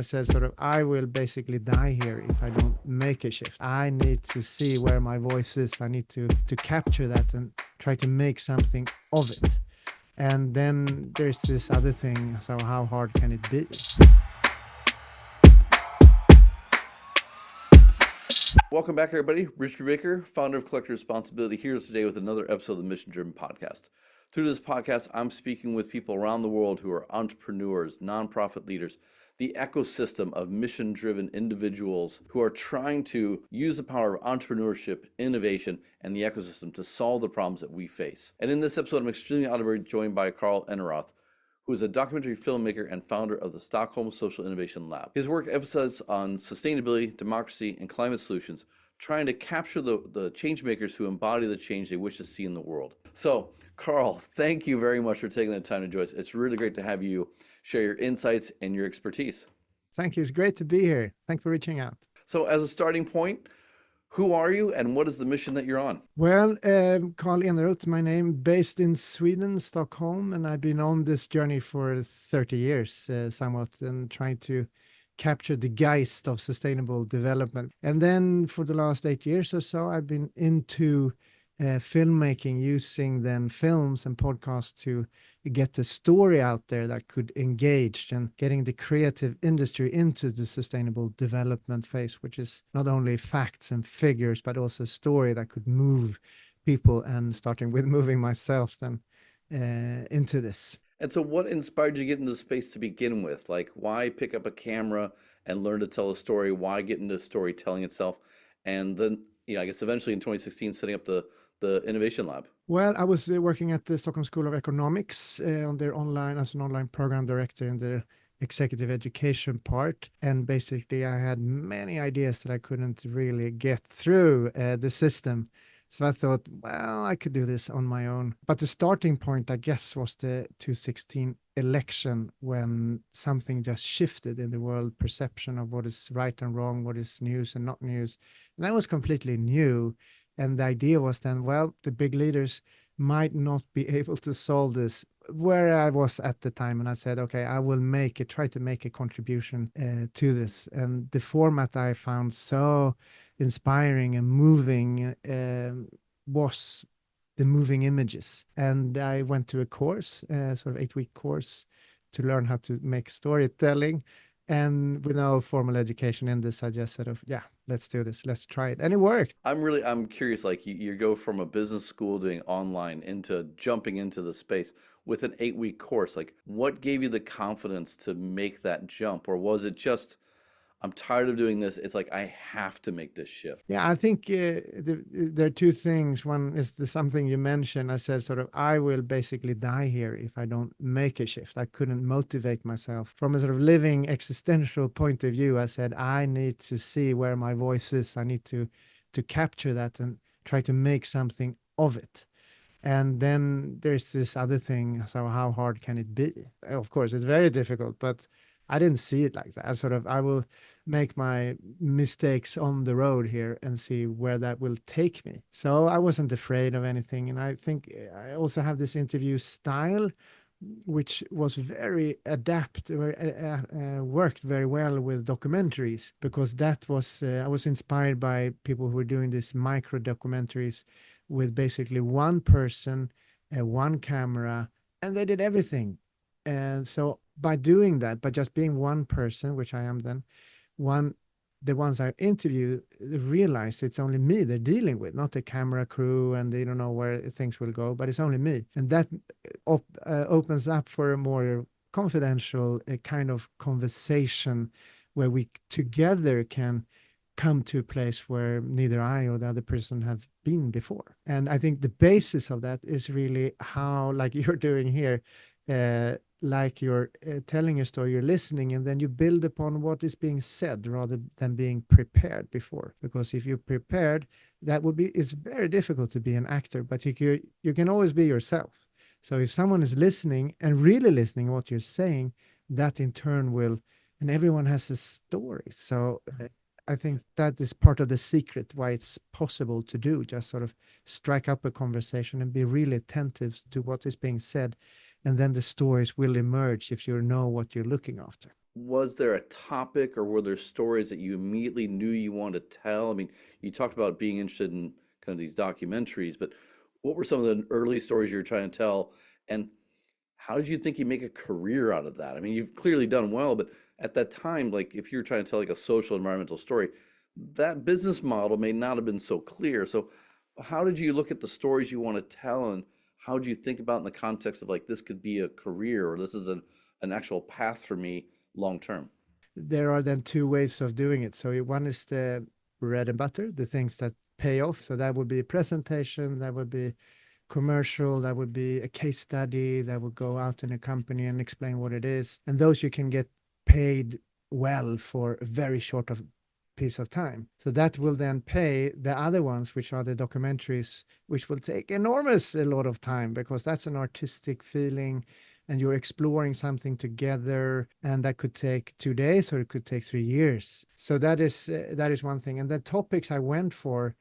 I said sort of, I will basically die here if I don't make a shift. I need to see where my voice is. I need to capture that and try to make something of it. And then there's this other thing, so how hard can it be? Welcome back, everybody. Rich Brubaker, founder of Collector Responsibility, here today with another episode of the Mission Driven Podcast. Through this podcast, I'm speaking with people around the world who are entrepreneurs, nonprofit leaders, the ecosystem of mission-driven individuals who are trying to use the power of entrepreneurship, innovation, and the ecosystem to solve the problems that we face. And in this episode, I'm extremely honored to be joined by Carl Eneroth, who is a documentary filmmaker and founder of the Stockholm Social Innovation Lab. His work emphasizes on sustainability, democracy, and climate solutions, trying to capture the changemakers who embody the change they wish to see in the world. So, Carl, thank you very much for taking the time to join us. It's really great to have you share your insights and your expertise. Thank you. It's great to be here. Thanks for reaching out. So, as a starting point, who are you and what is the mission that you're on? Well, Carl Eneroth, my name, based in Sweden, Stockholm, and I've been on this journey for 30 years, somewhat, and trying to capture the geist of sustainable development. And then for the last 8 years or so, I've been into filmmaking, using then films and podcasts to get the story out there that could engage, and getting the creative industry into the sustainable development phase, which is not only facts and figures, but also a story that could move people, and starting with moving myself then into this. And so what inspired you to get into the space to begin with? Like, why pick up a camera and learn to tell a story? Why get into storytelling itself? And then, I guess eventually in 2016, setting up the Innovation Lab. Well, I was working at the Stockholm School of Economics on their as an online program director in the executive education part. And basically, I had many ideas that I couldn't really get through the system. So I thought, well, I could do this on my own. But the starting point, I guess, was the 2016 election, when something just shifted in the world perception of what is right and wrong, what is news and not news. And that was completely new. And the idea was then, well, the big leaders might not be able to solve this, where I was at the time. And I said, okay, I will try to make a contribution to this. And the format I found so inspiring and moving was the moving images. And I went to a course, sort of 8-week course, to learn how to make storytelling. And with no formal education in this, I just said, yeah, let's do this. Let's try it. And it worked. I'm curious, like you go from a business school doing online into jumping into the space with an 8-week course. Like, what gave you the confidence to make that jump? Or was it just, I'm tired of doing this, it's like, I have to make this shift? Yeah, I think there are two things. One is something you mentioned. I said sort of, I will basically die here if I don't make a shift. I couldn't motivate myself. From a sort of living existential point of view, I said, I need to see where my voice is. I need to capture that and try to make something of it. And then there's this other thing. So how hard can it be? Of course, it's very difficult, but I didn't see it like that. I will make my mistakes on the road here and see where that will take me. So I wasn't afraid of anything. And I think I also have this interview style, which was very worked very well with documentaries, because that was, I was inspired by people who were doing these micro documentaries with basically one person, one camera, and they did everything. And so by doing that, by just being one person, which I am then, the ones I interview realize it's only me they're dealing with, not the camera crew, and they don't know where things will go, but it's only me. And that opens up for a more confidential kind of conversation, where we together can come to a place where neither I or the other person have been before. And I think the basis of that is really how, like you're doing here, like you're telling a story, you're listening, and then you build upon what is being said rather than being prepared before. Because if you're prepared, it's very difficult to be an actor, but you can always be yourself. So if someone is listening and really listening to what you're saying, that in turn will, and everyone has a story. So I think that is part of the secret why it's possible to do, just sort of strike up a conversation and be really attentive to what is being said. And then the stories will emerge if you know what you're looking after. Was there a topic or were there stories that you immediately knew you wanted to tell? I mean, you talked about being interested in kind of these documentaries, but what were some of the early stories you were trying to tell? And how did you think you make a career out of that? I mean, you've clearly done well, but at that time, like if you're trying to tell like a social environmental story, that business model may not have been so clear. So how did you look at the stories you want to tell and how do you think about in the context of like this could be a career or this is an actual path for me long term? There are then two ways of doing it. So one is the bread and butter, the things that pay off. So that would be a presentation, that would be commercial, that would be a case study, that would go out in a company and explain what it is. And those you can get paid well for a very short of piece of time. So that will then pay the other ones, which are the documentaries, which will take enormous a lot of time because that's an artistic feeling and you're exploring something together and that could take 2 days or it could take 3 years. So that is one thing. And the topics I went for,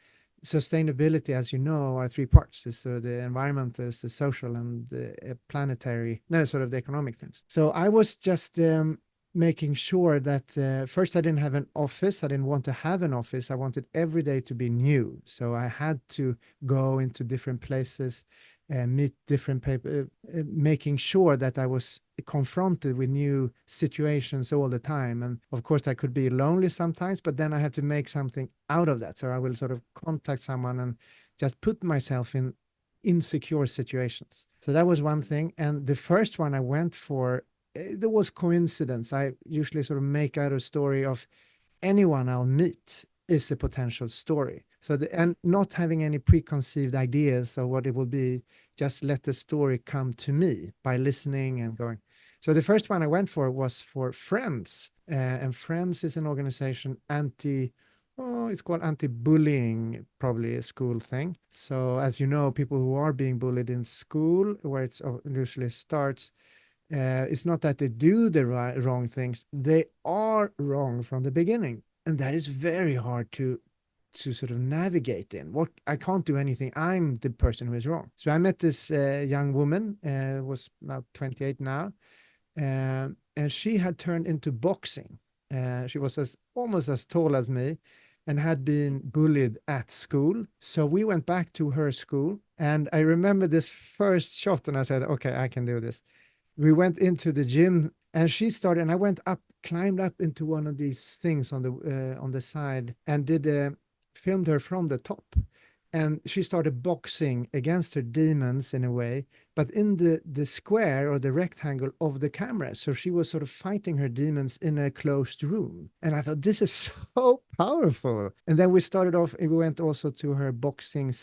sustainability, as you know, are three parts. It's the environment, is the social, and the planetary, no, sort of the economic things. So I was just making sure that first I didn't have an office. I didn't want to have an office. I wanted every day to be new. So I had to go into different places and meet different people, making sure that I was confronted with new situations all the time. And of course, I could be lonely sometimes, but then I had to make something out of that. So I will sort of contact someone and just put myself in insecure situations. So that was one thing. And the first one I went for, there was coincidence. I usually sort of make out a story of anyone I'll meet is a potential story. So and not having any preconceived ideas of what it will be, just let the story come to me by listening and going. So the first one I went for was for Friends, and Friends is an organization it's called anti-bullying, probably a school thing. So as you know, people who are being bullied in school, where it usually starts, it's not that they do the wrong things, they are wrong from the beginning. And that is very hard to sort of navigate in. What, I can't do anything. I'm the person who is wrong. So I met this young woman, was about 28 now, and she had turned into boxing. She was almost as tall as me and had been bullied at school. So we went back to her school, and I remember this first shot, and I said, okay, I can do this. We went into the gym and she started, and I went up, climbed up into one of these things on the side and filmed her from the top. And she started boxing against her demons in a way, but in the square or the rectangle of the camera. So she was sort of fighting her demons in a closed room. And I thought, this is so powerful. And then we started off, we went also to her boxing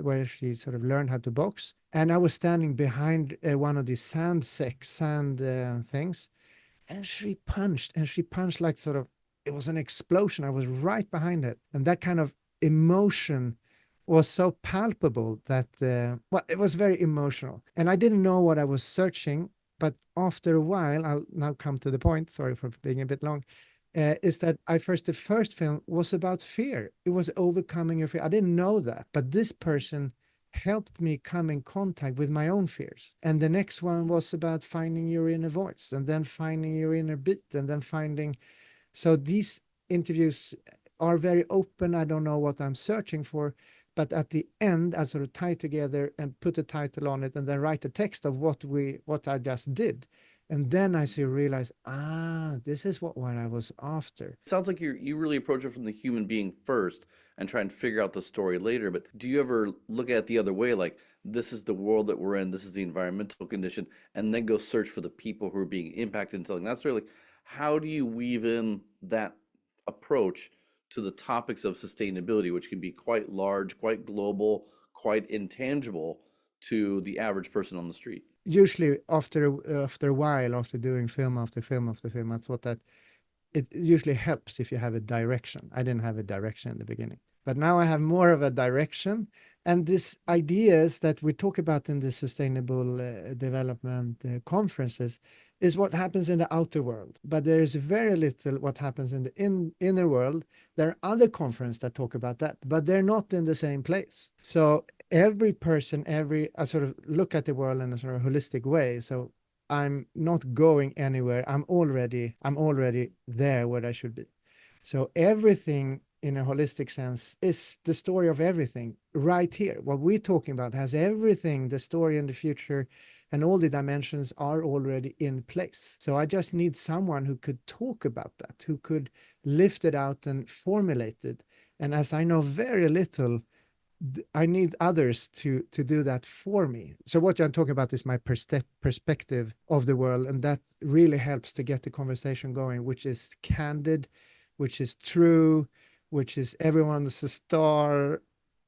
where she sort of learned how to box. And I was standing behind one of these sand things. And she punched like sort of, it was an explosion. I was right behind it. And that kind of emotion was so palpable that well, it was very emotional, and I didn't know what I was searching. But after a while, I'll now come to the point, sorry for being a bit long, is that the first film was about fear. It was overcoming your fear. I didn't know that, but this person helped me come in contact with my own fears. And the next one was about finding your inner voice, and then finding your inner beat, and then finding. So these interviews are very open. I don't know what I'm searching for, but at the end, I sort of tie together and put a title on it, and then write a text of what I just did. And then I realize, this is what I was after. Sounds like you really approach it from the human being first and try and figure out the story later. But do you ever look at it the other way, like this is the world that we're in, this is the environmental condition, and then go search for the people who are being impacted and telling that story? Like, how do you weave in that approach to the topics of sustainability, which can be quite large, quite global, quite intangible to the average person on the street? Usually, after a while, after doing film after film after film, that's what that it usually helps if you have a direction. I didn't have a direction in the beginning, but now I have more of a direction. And these ideas that we talk about in the sustainable development conferences is what happens in the outer world. But there is very little what happens in the inner world. There are other conferences that talk about that, but they're not in the same place. So every person, I sort of look at the world in a sort of holistic way. So I'm not going anywhere. I'm already there where I should be. So everything in a holistic sense is the story of everything right here. What we're talking about has everything, the story and the future and all the dimensions are already in place. So I just need someone who could talk about that, who could lift it out and formulate it. And as I know very little, I need others to do that for me. So what I'm talking about is my perspective of the world, and that really helps to get the conversation going, which is candid, which is true, which is everyone's a star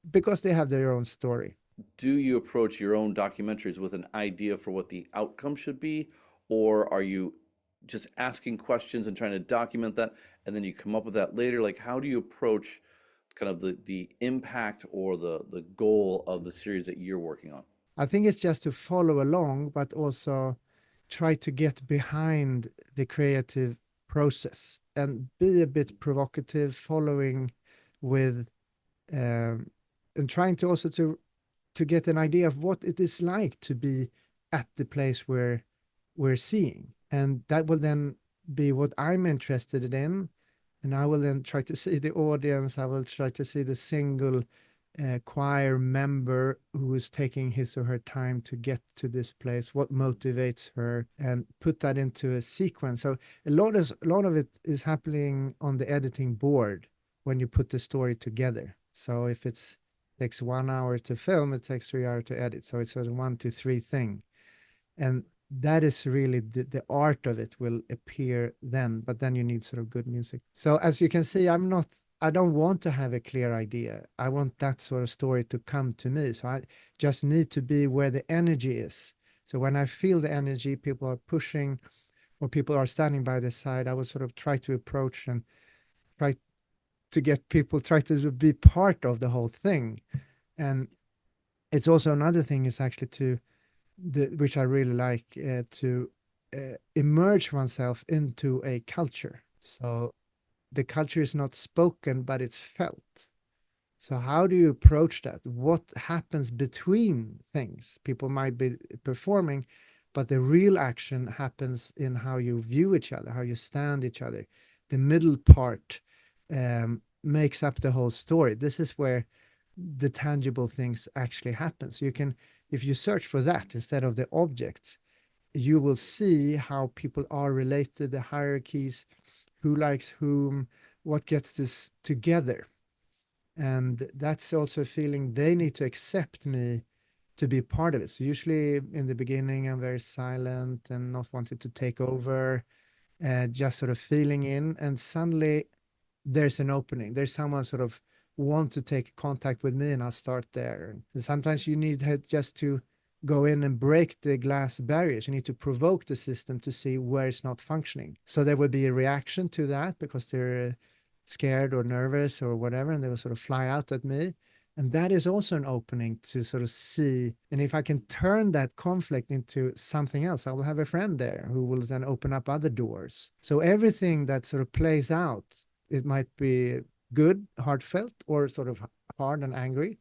because they have their own story. Do you approach your own documentaries with an idea for what the outcome should be, or are you just asking questions and trying to document that, and then you come up with that later? Like, how do you approach kind of the impact or the goal of the series that you're working on? I think it's just to follow along, but also try to get behind the creative process and be a bit provocative, following with um, and trying to also to get an idea of what it is like to be at the place where we're seeing. And that will then be what I'm interested in. And I will then try to see the audience. I will try to see the single choir member who is taking his or her time to get to this place, what motivates her, and put that into a sequence. So a lot of it is happening on the editing board when you put the story together. So if it's takes 1 hour to film, it takes 3 hours to edit. So it's a 1, 2, 3 thing. And that is really the art of it will appear then, but then you need sort of good music. So as you can see, I don't want to have a clear idea. I want that sort of story to come to me. So I just need to be where the energy is. So when I feel the energy, people are pushing or people are standing by the side, I will sort of try to approach and try to get people, try to be part of the whole thing. And it's also another thing is actually which I really like, to immerse oneself into a culture. So the culture is not spoken, but it's felt. So how do you approach that? What happens between things? People might be performing, but the real action happens in how you view each other, how you stand each other. The middle part makes up the whole story. This is where the tangible things actually happen. So you can, if you search for that instead of the objects, you will see how people are related, the hierarchies, who likes whom, what gets this together. And that's also a feeling they need to accept me to be part of it. So usually in the beginning, I'm very silent and not wanting to take over, just sort of feeling in. And suddenly there's an opening. There's someone sort of want to take contact with me, and I'll start there. And sometimes you need just to go in and break the glass barriers. You need to provoke the system to see where it's not functioning. So there will be a reaction to that because they're scared or nervous or whatever, and they will sort of fly out at me. And that is also an opening to sort of see. And if I can turn that conflict into something else, I will have a friend there who will then open up other doors. So everything that sort of plays out, it might be good, heartfelt, or sort of hard and angry,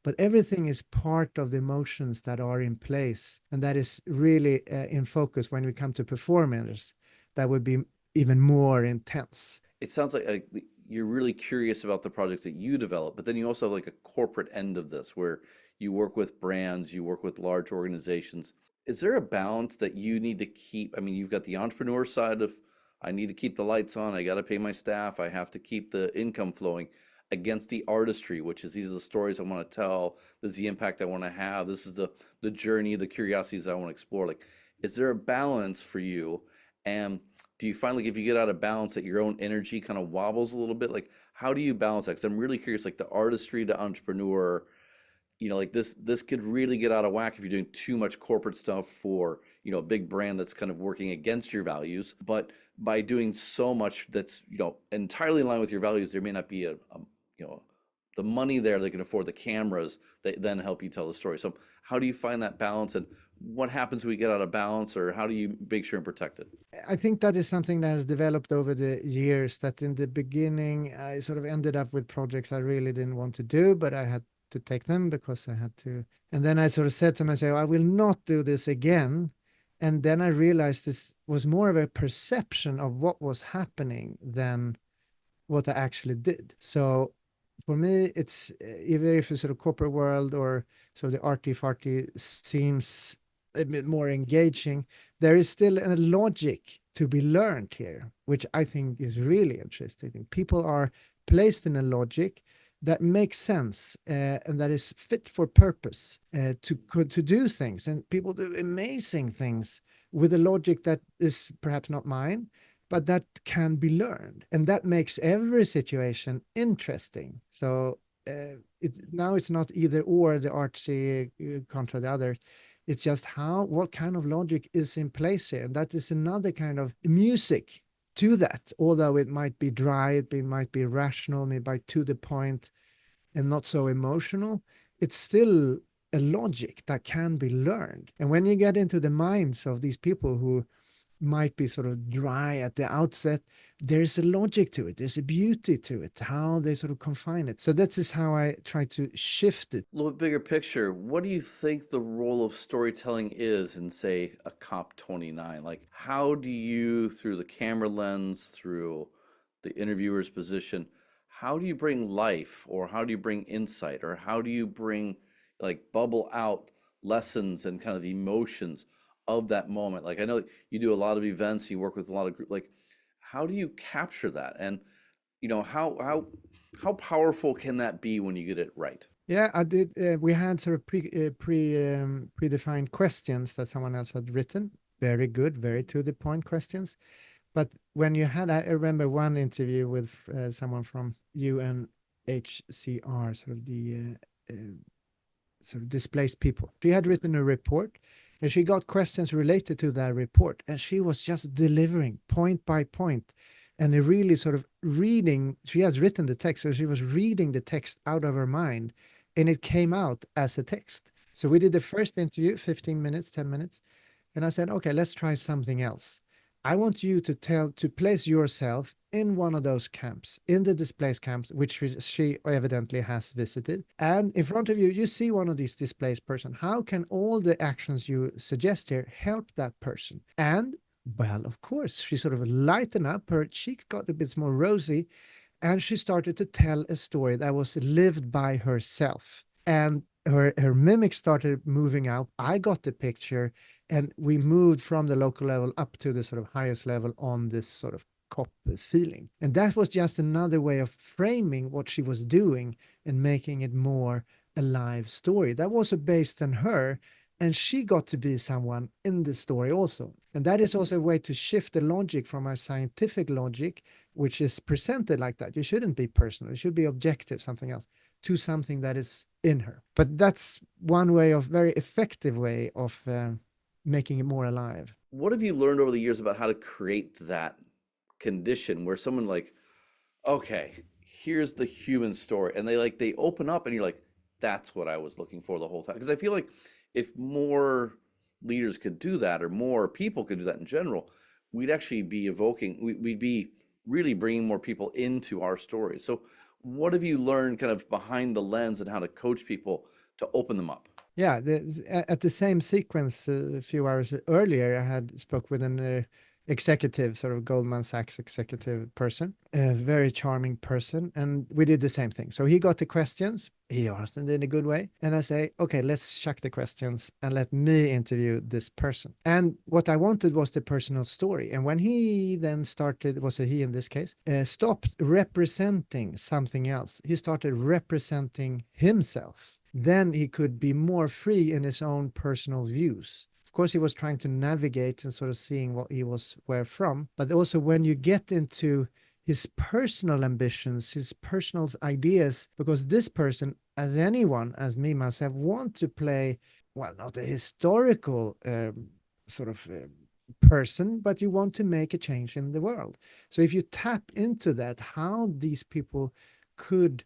but everything is part of the emotions that are in place. And that is really in focus when we come to performers. That would be even more intense. It sounds like you're really curious about the projects that you develop, but then you also have like a corporate end of this where you work with brands, you work with large organizations. Is there a balance that you need to keep? I mean, you've got the entrepreneur side of I need to keep the lights on, I got to pay my staff, I have to keep the income flowing against the artistry, which is these are the stories I want to tell, this is the impact I want to have, this is the journey, the curiosities I want to explore. Like, is there a balance for you? And do you find like if you get out of balance that your own energy kind of wobbles a little bit? Like, how do you balance that? Because I'm really curious, like the artistry to entrepreneur, like this could really get out of whack if you're doing too much corporate stuff for, a big brand that's kind of working against your values. But by doing so much that's, entirely in line with your values, there may not be you know, the money there that can afford the cameras that then help you tell the story. So how do you find that balance, and what happens when we get out of balance, or how do you make sure and protect it? I think that is something that has developed over the years, that in the beginning, I sort of ended up with projects I really didn't want to do, but I had to take them because I had to. And then I sort of said to myself, I will not do this again And then I realized this was more of a perception of what was happening than what I actually did. So for me, it's either if it's sort of corporate world or sort of the arty farty seems a bit more engaging, there is still a logic to be learned here, which I think is really interesting. People are placed in a logic that makes sense and that is fit for purpose to do things, and people do amazing things with a logic that is perhaps not mine, but that can be learned, and that makes every situation interesting. So now it's not either or, the artsy contra the other. It's just what kind of logic is in place here, and that is another kind of music to that. Although it might be dry, it might be rational, maybe to the point, and not so emotional, it's still a logic that can be learned. And when you get into the minds of these people who might be sort of dry at the outset, there's a logic to it. There's a beauty to it, how they sort of confine it. So that is how I try to shift it. A little bit bigger picture, what do you think the role of storytelling is in, say, a COP29? Like, how do you, through the camera lens, through the interviewer's position, how do you bring life, or how do you bring insight, or how do you bring, like, bubble out lessons and kind of the emotions of that moment? Like, I know you do a lot of events, you work with a lot of group, like, how do you capture that? And, how powerful can that be when you get it right? Yeah, I did. We had sort of predefined questions that someone else had written. Very good, very to the point questions. But when you had, I remember one interview with someone from UNHCR, sort of the sort of displaced people. She had written a report, and she got questions related to that report, and she was just delivering point by point, and really sort of reading. She has written the text, so she was reading the text out of her mind, and it came out as a text. So we did the first interview, 15 minutes, 10 minutes, and I said, okay, let's try something else. I want you to place yourself in one of those camps, in the displaced camps, which she evidently has visited. And in front of you, you see one of these displaced person. How can all the actions you suggest here help that person? And well, of course, she sort of lightened up. Her cheek got a bit more rosy, and she started to tell a story that was lived by herself. And her mimic started moving out. I got the picture, and we moved from the local level up to the sort of highest level on this sort of cop feeling. And that was just another way of framing what she was doing and making it more a live story. That was based on her, and she got to be someone in the story also. And that is also a way to shift the logic from our scientific logic, which is presented like that. You shouldn't be personal, it should be objective, something else, to something that is in her. But that's one way of very effective way of making it more alive. What have you learned over the years about how to create that condition where someone, like, okay, here's the human story, and they open up, and you're like, that's what I was looking for the whole time? Because I feel like if more leaders could do that, or more people could do that in general, we'd actually be we'd be really bringing more people into our stories. So what have you learned kind of behind the lens, and how to coach people to open them up? Yeah, at the same sequence, a few hours earlier, I had spoke with an executive, sort of Goldman Sachs executive person, a very charming person, and we did the same thing. So he got the questions, he asked them in a good way, and I say, okay, let's chuck the questions and let me interview this person. And what I wanted was the personal story. And when he then started, was a he in this case, stopped representing something else, he started representing himself. Then he could be more free in his own personal views. Of course, he was trying to navigate and sort of seeing what he was where from. But also, when you get into his personal ambitions, his personal ideas, because this person, as anyone, as me myself, want to play, well, not a historical sort of person, but you want to make a change in the world. So if you tap into that, how these people could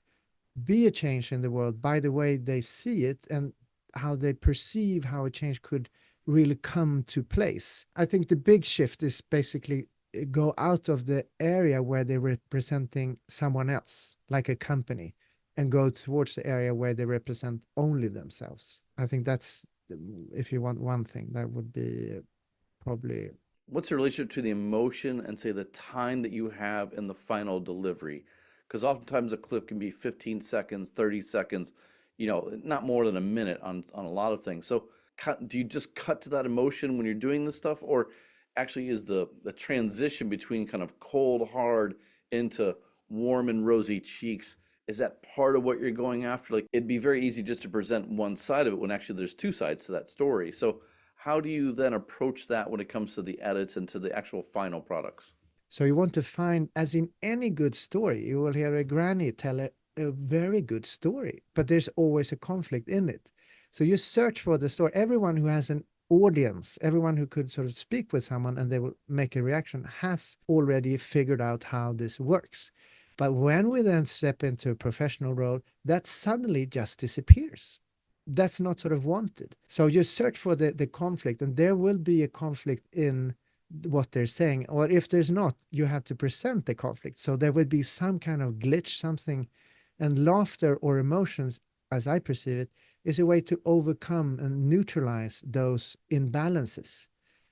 be a change in the world by the way they see it and how they perceive how a change could really come to place. I think the big shift is basically go out of the area where they're representing someone else, like a company, and go towards the area where they represent only themselves. I think that's, if you want one thing, that would be probably. What's the relationship to the emotion and say the time that you have in the final delivery? Because oftentimes a clip can be 15 seconds, 30 seconds, not more than a minute on a lot of things. So do you just cut to that emotion when you're doing this stuff, or actually is the transition between kind of cold, hard into warm and rosy cheeks, is that part of what you're going after? Like it'd be very easy just to present one side of it when actually there's two sides to that story. So how do you then approach that when it comes to the edits and to the actual final products? So you want to find, as in any good story, you will hear a granny tell a very good story, but there's always a conflict in it. So you search for the story. Everyone who has an audience, everyone who could sort of speak with someone and they will make a reaction, has already figured out how this works. But when we then step into a professional role, that suddenly just disappears. That's not sort of wanted. So you search for the conflict, and there will be a conflict in what they're saying. Or if there's not, you have to present the conflict. So there would be some kind of glitch, something. And laughter or emotions, as I perceive it, is a way to overcome and neutralize those imbalances.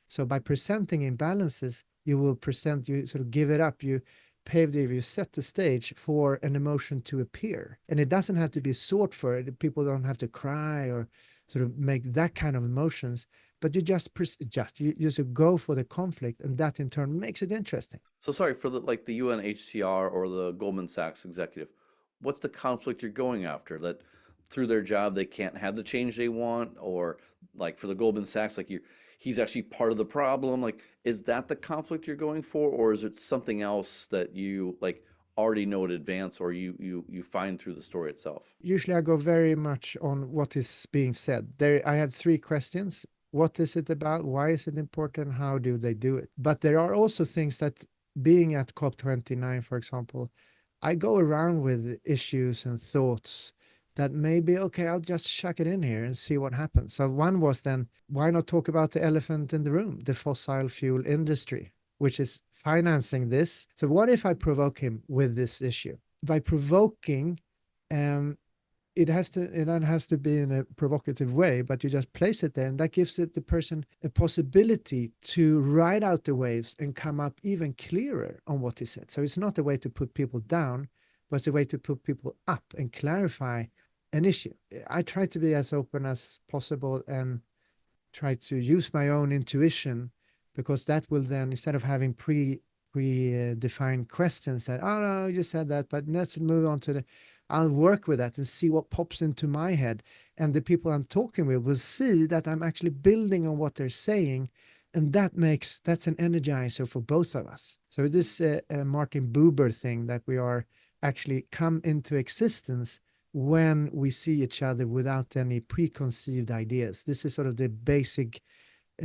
So by presenting imbalances, you sort of give it up, you set the stage for an emotion to appear. And it doesn't have to be sought for it. People don't have to cry or sort of make that kind of emotions, but you sort of go for the conflict, and that in turn makes it interesting. So sorry for the UNHCR or the Goldman Sachs executive. What's the conflict you're going after? That through their job they can't have the change they want, or like for the Goldman Sachs, like he's actually part of the problem. Like, is that the conflict you're going for, or is it something else that you like already know in advance, or you find through the story itself? Usually I go very much on what is being said. There, I have three questions. What is it about? Why is it important? How do they do it? But there are also things that, being at COP29, for example, I go around with issues and thoughts that maybe, okay, I'll just chuck it in here and see what happens. So one was then, why not talk about the elephant in the room, the fossil fuel industry, which is financing this. So what if I provoke him with this issue? By provoking, um, it has to be in a provocative way, but you just place it there, and that gives the person a possibility to ride out the waves and come up even clearer on what he said. So it's not a way to put people down, but it's a way to put people up and clarify an issue. I try to be as open as possible and try to use my own intuition, because that will then, instead of having predefined questions that, oh no, you said that, but let's move on to the, I'll work with that and see what pops into my head. And the people I'm talking with will see that I'm actually building on what they're saying. And that's an energizer for both of us. So this Martin Buber thing, that we are actually come into existence when we see each other without any preconceived ideas. This is sort of the basic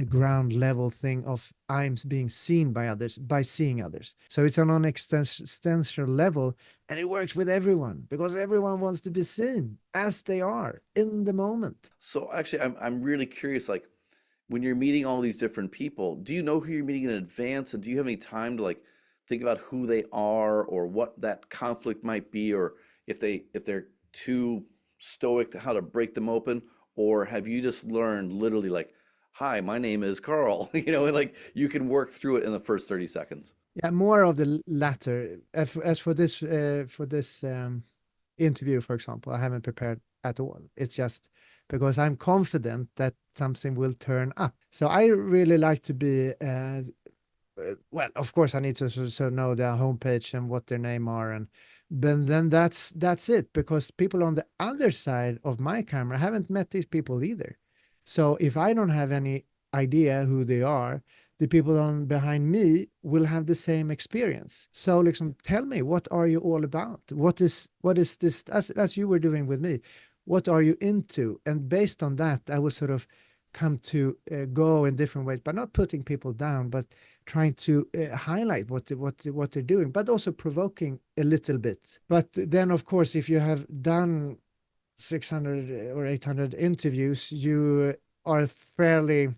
ground level thing of I'm being seen by others by seeing others. So it's on an existential level, and it works with everyone because everyone wants to be seen as they are in the moment. So actually, I'm really curious. Like, when you're meeting all these different people, do you know who you're meeting in advance, and do you have any time to like think about who they are or what that conflict might be, or if they're too stoic to how to break them open, or have you just learned literally like, hi, my name is Carl, and like you can work through it in the first 30 seconds? Yeah, more of the latter. As for this interview, for example, I haven't prepared at all. It's just because I'm confident that something will turn up. So I really like to be, well, of course, I need to so know their homepage and what their name are, and then that's it. Because people on the other side of my camera haven't met these people either. So if I don't have any idea who they are, the people on behind me will have the same experience. So listen, tell me, what are you all about? What is this, as you were doing with me? What are you into? And based on that, I will sort of come to go in different ways, but not putting people down, but trying to highlight what they're doing, but also provoking a little bit. But then, of course, if you have done 600 or 800 interviews, you are fairly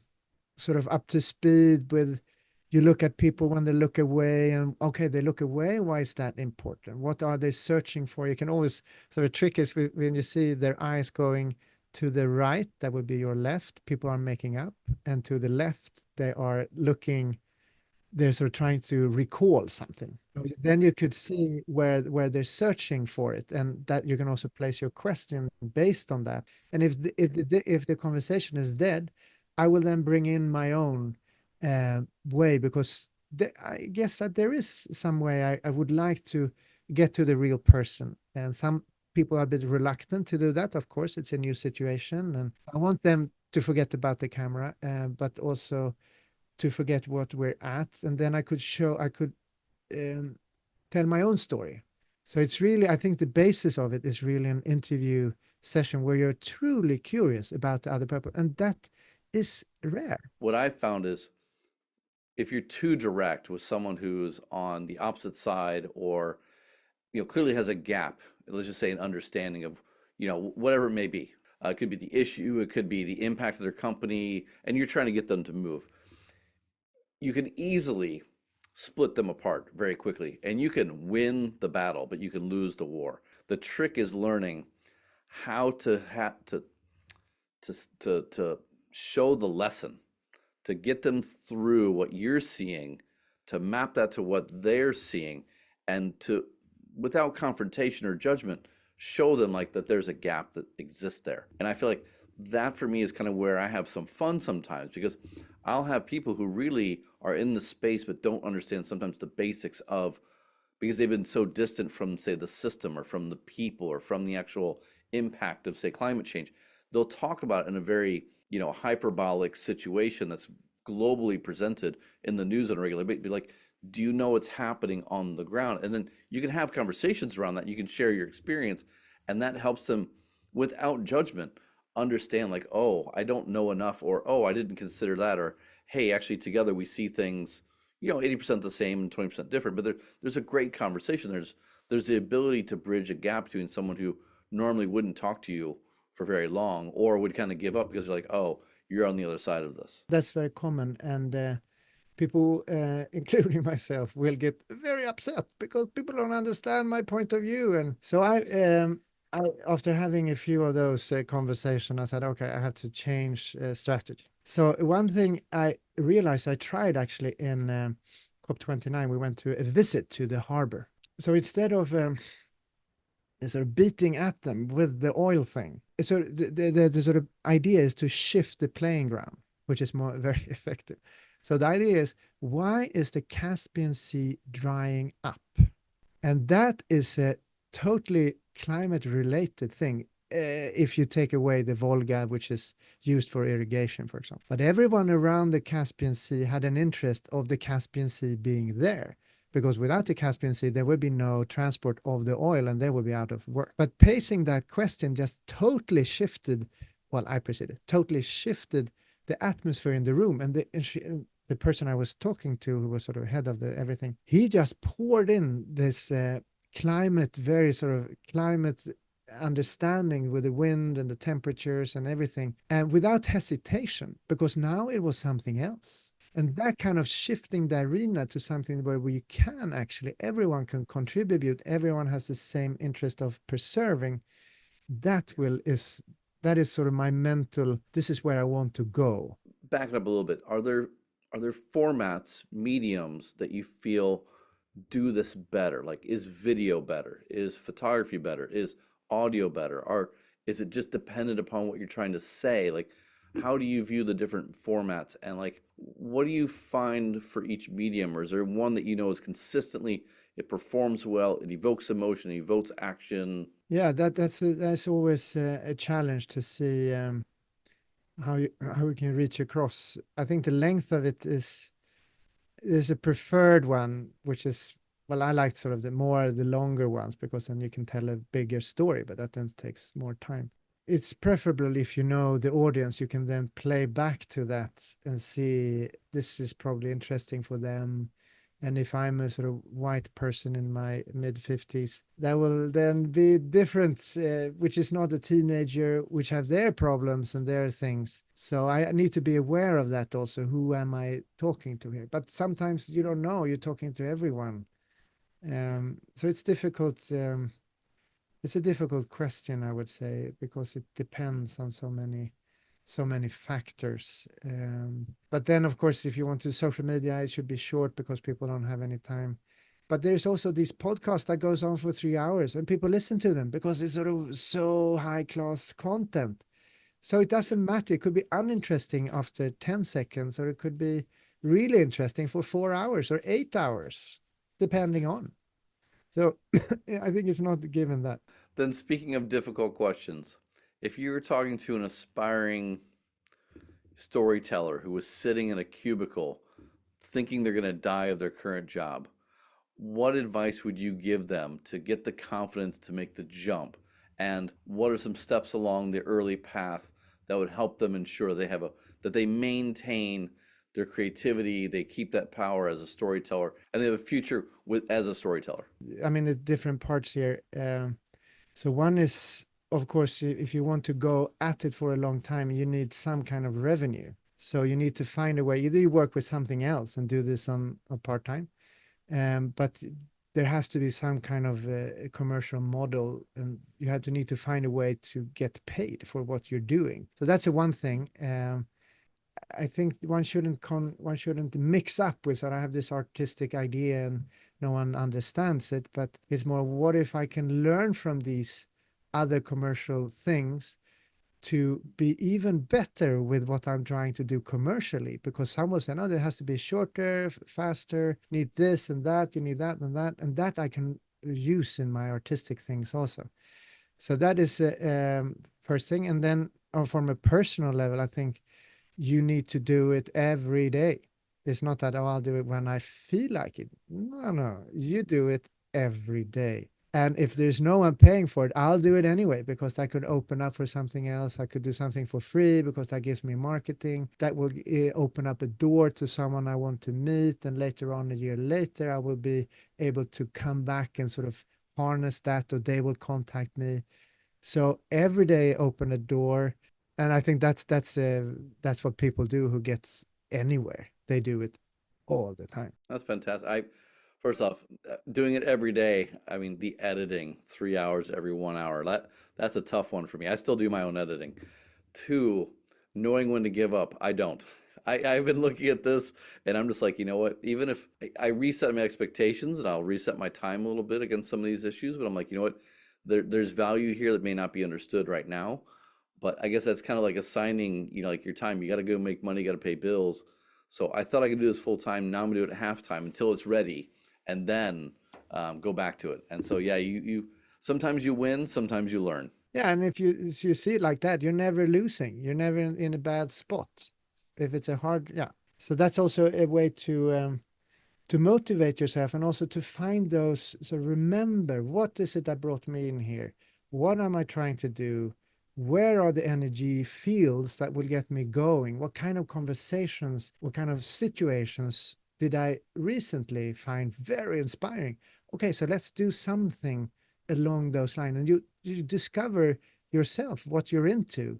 sort of up to speed with, you look at people when they look away, and okay, they look away, why is that important? What are they searching for? You can always sort of trick is when you see their eyes going To the right, that would be your left, people are making up, and to the left, they are looking, they're sort of trying to recall something. Then you could see where they're searching for it, and that you can also place your question based on that. And if the conversation is dead, I will then bring in my own way, because I guess that there is some way I would like to get to the real person, and some people are a bit reluctant to do that. Of course, it's a new situation, and I want them to forget about the camera, but also to forget what we're at, and then I could um, tell my own story. So it's really, I think the basis of it is really an interview session where you're truly curious about the other person, and that is rare. What I found is if you're too direct with someone who's on the opposite side or clearly has a gap, let's just say an understanding of whatever it may be. It could be the issue, it could be the impact of their company, and you're trying to get them to move. You can easily split them apart very quickly, and you can win the battle, but you can lose the war. The trick is learning how to show the lesson, to get them through what you're seeing, to map that to what they're seeing, and to, without confrontation or judgment, show them like that there's a gap that exists there. And I feel like that for me is kind of where I have some fun sometimes, because I'll have people who really are in the space but don't understand sometimes the basics of, because they've been so distant from, say, the system or from the people or from the actual impact of, say, climate change. They'll talk about it in a very hyperbolic situation that's globally presented in the news on a regular basis. Be like, do you know what's happening on the ground? And then you can have conversations around that. You can share your experience, and that helps them, without judgment, understand like, oh, I don't know enough, or oh, I didn't consider that, or hey, actually together we see things 80% the same and 20% different. But there's a great conversation. There's the ability to bridge a gap between someone who normally wouldn't talk to you for very long, or would kind of give up because they're like, oh, you're on the other side of this. That's very common, and people, including myself, will get very upset because people don't understand my point of view. And so after having a few of those conversations, I said, okay, I have to change strategy. So one thing I realized I tried actually in COP29, we went to a visit to the harbor. So instead of sort of beating at them with the oil thing, so the sort of idea is to shift the playing ground, which is more very effective. So the idea is, why is the Caspian Sea drying up? And that is a totally climate related thing. If you take away the Volga, which is used for irrigation, for example. But everyone around the Caspian Sea had an interest of the Caspian Sea being there, because without the Caspian Sea, there would be no transport of the oil and they would be out of work. But pacing that question just totally shifted, well, I perceive it, totally shifted the atmosphere in the room. And the person I was talking to, who was sort of head of everything, he just poured in this very sort of climate understanding with the wind and the temperatures and everything, and without hesitation, because now it was something else. And that kind of shifting the arena to something where we can actually, everyone can contribute, everyone has the same interest of preserving, that is sort of my mental, this is where I want to go. Backing up a little bit, are there formats, mediums that you feel do this better? Like, is video better? Is photography better? Is audio better? Or is it just dependent upon what you're trying to say? Like, how do you view the different formats, and like, what do you find for each medium? Or is there one that is consistently, it performs well, it evokes emotion, it evokes action? Yeah, that's always a challenge to see how we can reach across. I think the length of it is there's a preferred one, which is, well, I like sort of the longer ones, because then you can tell a bigger story, but that then takes more time. It's preferable if you know the audience, you can then play back to that and see this is probably interesting for them. And if I'm a sort of white person in my mid 50s, that will then be different, which is not a teenager, which have their problems and their things. So I need to be aware of that also. Who am I talking to here? But sometimes you don't know, you're talking to everyone. So it's difficult. It's a difficult question, I would say, because it depends on so many factors. But then, of course, if you want to social media, it should be short because people don't have any time. But there's also this podcast that goes on for 3 hours and people listen to them because it's sort of so high class content. So it doesn't matter. It could be uninteresting after 10 seconds, or it could be really interesting for 4 hours or 8 hours, depending on. So I think it's not given that. Then, speaking of difficult questions, if you were talking to an aspiring storyteller who was sitting in a cubicle thinking they're going to die of their current job, what advice would you give them to get the confidence to make the jump? And what are some steps along the early path that would help them ensure that they maintain their creativity, they keep that power as a storyteller, and they have a future as a storyteller? I mean, the different parts here. So one is, of course, if you want to go at it for a long time, you need some kind of revenue. So you need to find a way. Either you work with something else and do this on a part time, but there has to be some kind of a commercial model, and you have to need to find a way to get paid for what you're doing. So that's the one thing. I think one shouldn't mix up with that. I have this artistic idea and no one understands it, but it's more, what if I can learn from these other commercial things to be even better with what I'm trying to do commercially? Because someone said, no, there has to be shorter, faster, need this and that, you need that, and that I can use in my artistic things also. So that is first thing. And then from a personal level, I think you need to do it every day. It's not that, oh, I'll do it when I feel like it. No, no, you do it every day. And if there's no one paying for it, I'll do it anyway because that could open up for something else. I could do something for free because that gives me marketing. That will open up a door to someone I want to meet. And later on, a year later, I will be able to come back and sort of harness that, or they will contact me. So every day open a door, and I think that's what people do who gets anywhere. They do it all the time. That's fantastic. First off, doing it every day. I mean, the editing, 3 hours every 1 hour. That's a tough one for me. I still do my own editing. Two, knowing when to give up. I don't. I've been looking at this and I'm just like, you know what? Even if I reset my expectations and I'll reset my time a little bit against some of these issues, but I'm like, you know what? There's value here that may not be understood right now. But I guess that's kind of like assigning, like your time. You got to go make money, you got to pay bills. So I thought I could do this full time. Now I'm gonna do it at halftime until it's ready, and then go back to it. And so yeah, you sometimes you win, sometimes you learn. Yeah, and if you see it like that, you're never losing. You're never in a bad spot. If it's a hard, yeah. So that's also a way to motivate yourself, and also to find those. So remember, what is it that brought me in here? What am I trying to do? Where are the energy fields that will get me going? What kind of conversations, what kind of situations did I recently find very inspiring? Okay, so let's do something along those lines. And you discover yourself what you're into.